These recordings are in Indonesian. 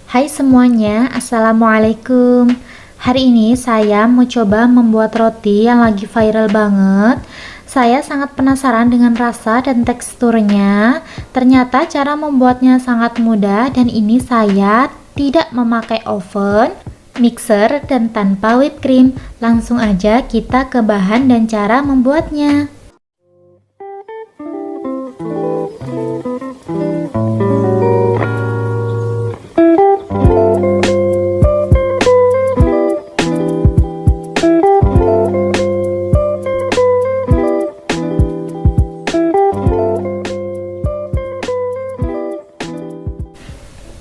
Hai semuanya, Assalamualaikum. Hari ini saya mau coba membuat roti yang lagi viral banget. Saya sangat penasaran dengan rasa dan teksturnya. Ternyata cara membuatnya sangat mudah dan ini saya tidak memakai oven, mixer, dan tanpa whipped cream. Langsung aja kita ke bahan dan cara membuatnya.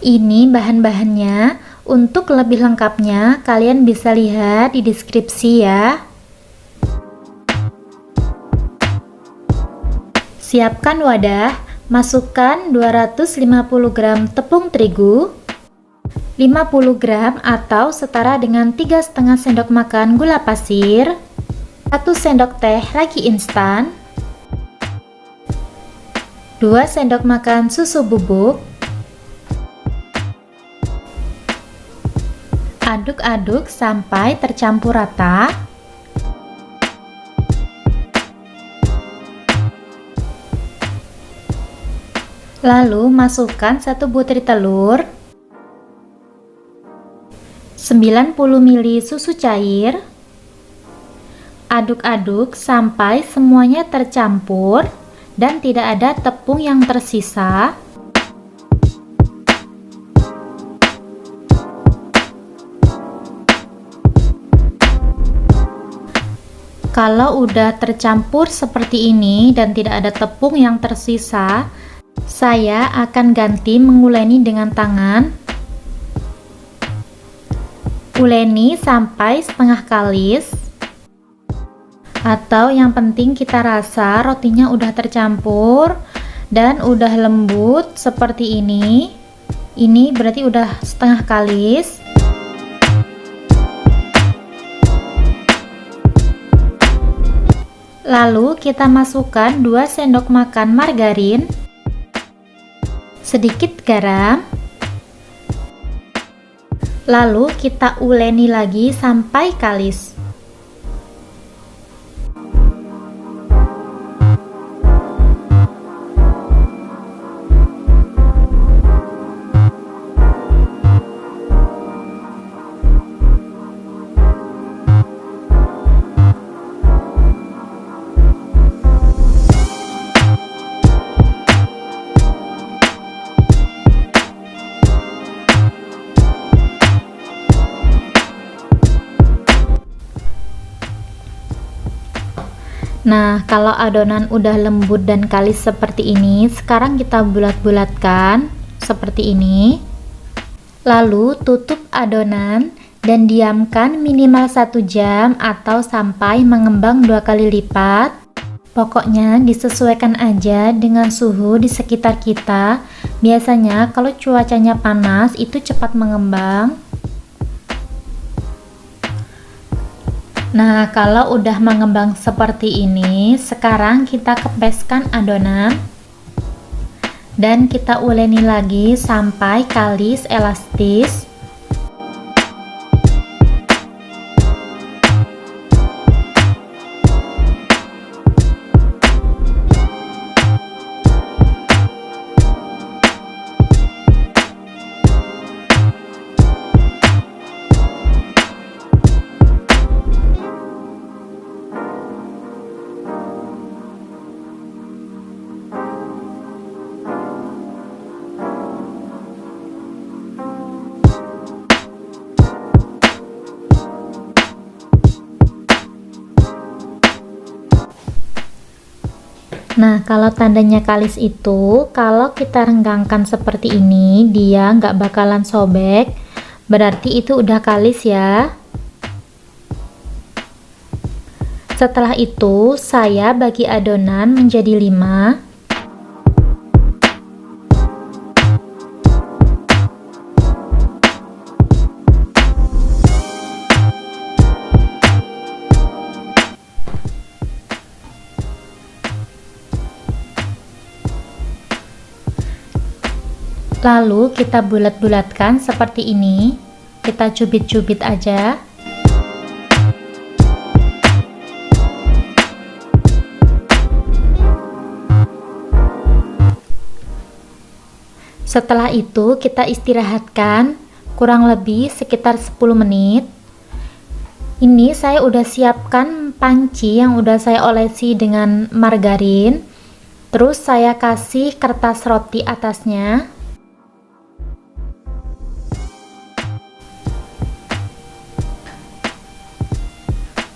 Ini bahan-bahannya. Untuk lebih lengkapnya, kalian bisa lihat di deskripsi ya. Siapkan wadah, masukkan 250 gram tepung terigu, 50 gram atau setara dengan 3,5 sendok makan gula pasir, 1 sendok teh ragi instan, 2 sendok makan susu bubuk. Aduk-aduk sampai tercampur rata. Lalu masukkan 1 butir telur, 90 ml susu cair. Aduk-aduk sampai semuanya tercampur dan tidak ada tepung yang tersisa. Kalau udah tercampur seperti ini dan tidak ada tepung yang tersisa, saya akan ganti menguleni dengan tangan. Uleni sampai setengah kalis. Atau yang penting kita rasa rotinya udah tercampur dan udah lembut seperti ini. Ini berarti udah setengah kalis. Lalu kita masukkan 2 sendok makan margarin, sedikit garam. Lalu kita uleni lagi sampai kalis. Nah, kalau adonan udah lembut dan kalis seperti ini, sekarang kita bulat-bulatkan seperti ini. Lalu tutup adonan dan diamkan minimal 1 jam atau sampai mengembang 2 kali lipat. Pokoknya disesuaikan aja dengan suhu di sekitar kita. Biasanya kalau cuacanya panas itu cepat mengembang. Nah, kalau udah mengembang seperti ini, sekarang kita kepeskan adonan dan kita uleni lagi sampai kalis elastis. Nah, kalau tandanya kalis itu, kalau kita renggangkan seperti ini, dia nggak bakalan sobek. Berarti itu udah kalis ya. Setelah itu, saya bagi adonan menjadi 5. Lalu kita bulat-bulatkan seperti ini. Kita cubit-cubit aja. Setelah itu kita istirahatkan kurang lebih sekitar 10 menit. Ini saya udah siapkan panci yang udah saya olesi dengan margarin. Terus saya kasih kertas roti atasnya.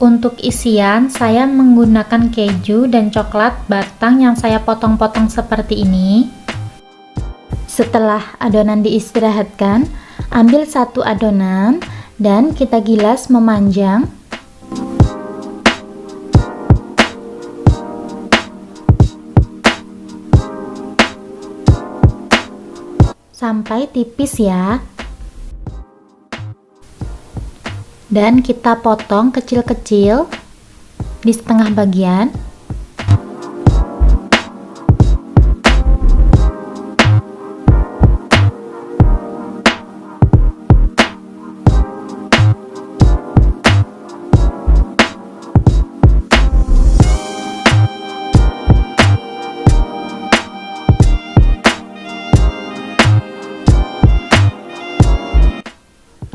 Untuk isian saya menggunakan keju dan coklat batang yang saya potong-potong seperti ini. Setelah adonan diistirahatkan, ambil satu adonan dan kita gilas memanjang. Sampai tipis ya. Dan kita potong kecil-kecil di setengah bagian.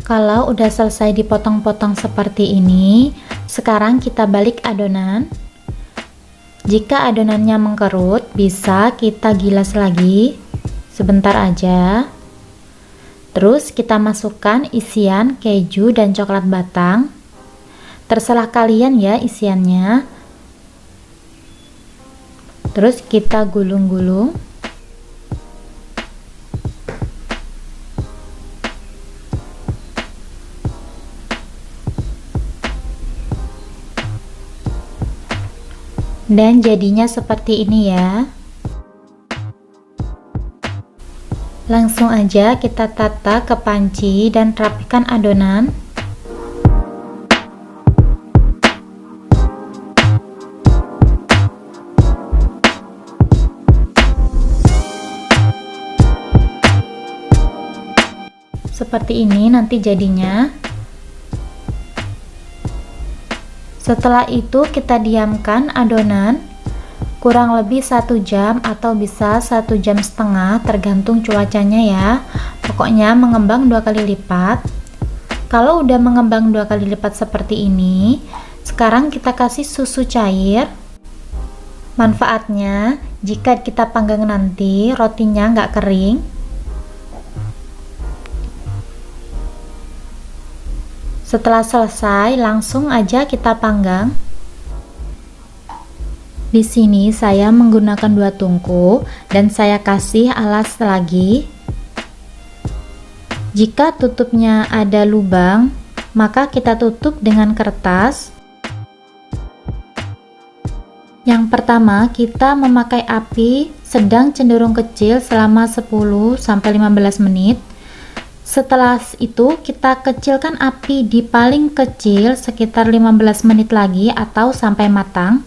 Kalau udah selesai dipotong-potong seperti ini, sekarang kita balik adonan. Jika adonannya mengkerut, bisa kita gilas lagi sebentar aja. Terus kita masukkan isian keju dan coklat batang. Terserah kalian ya isiannya. Terus kita gulung-gulung. Dan jadinya seperti ini ya. Langsung aja kita tata ke panci dan rapikan adonan. Seperti ini nanti jadinya. Setelah itu kita diamkan adonan kurang lebih 1 jam atau bisa 1,5 jam tergantung cuacanya ya. Pokoknya mengembang 2 kali lipat. Kalau udah mengembang 2 kali lipat seperti ini, sekarang kita kasih susu cair. Manfaatnya jika kita panggang nanti rotinya nggak kering. Setelah selesai, langsung aja kita panggang. Di sini saya menggunakan 2 tungku dan saya kasih alas lagi. Jika tutupnya ada lubang, maka kita tutup dengan kertas. Yang pertama, kita memakai api sedang cenderung kecil selama 10-15 menit. Setelah itu kita kecilkan api di paling kecil sekitar 15 menit lagi atau sampai matang.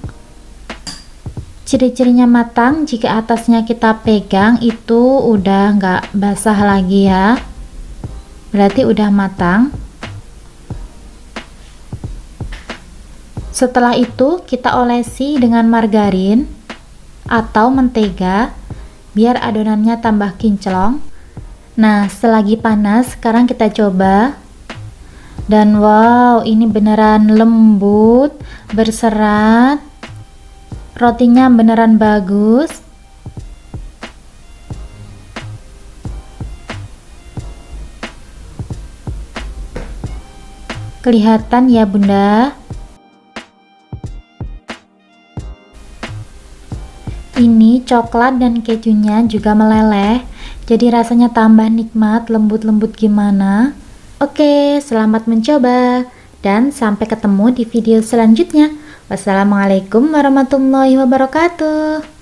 Ciri-cirinya matang jika atasnya kita pegang itu udah nggak basah lagi ya, berarti udah matang. Setelah itu kita olesi dengan margarin atau mentega biar adonannya tambah kinclong. Nah, selagi panas, sekarang kita coba. Dan wow, ini beneran lembut, berserat. Rotinya beneran bagus. Kelihatan ya, Bunda? Ini coklat dan kejunya juga meleleh. Jadi rasanya tambah nikmat, lembut-lembut gimana. Oke, selamat mencoba. Dan sampai ketemu di video selanjutnya. Wassalamualaikum warahmatullahi wabarakatuh.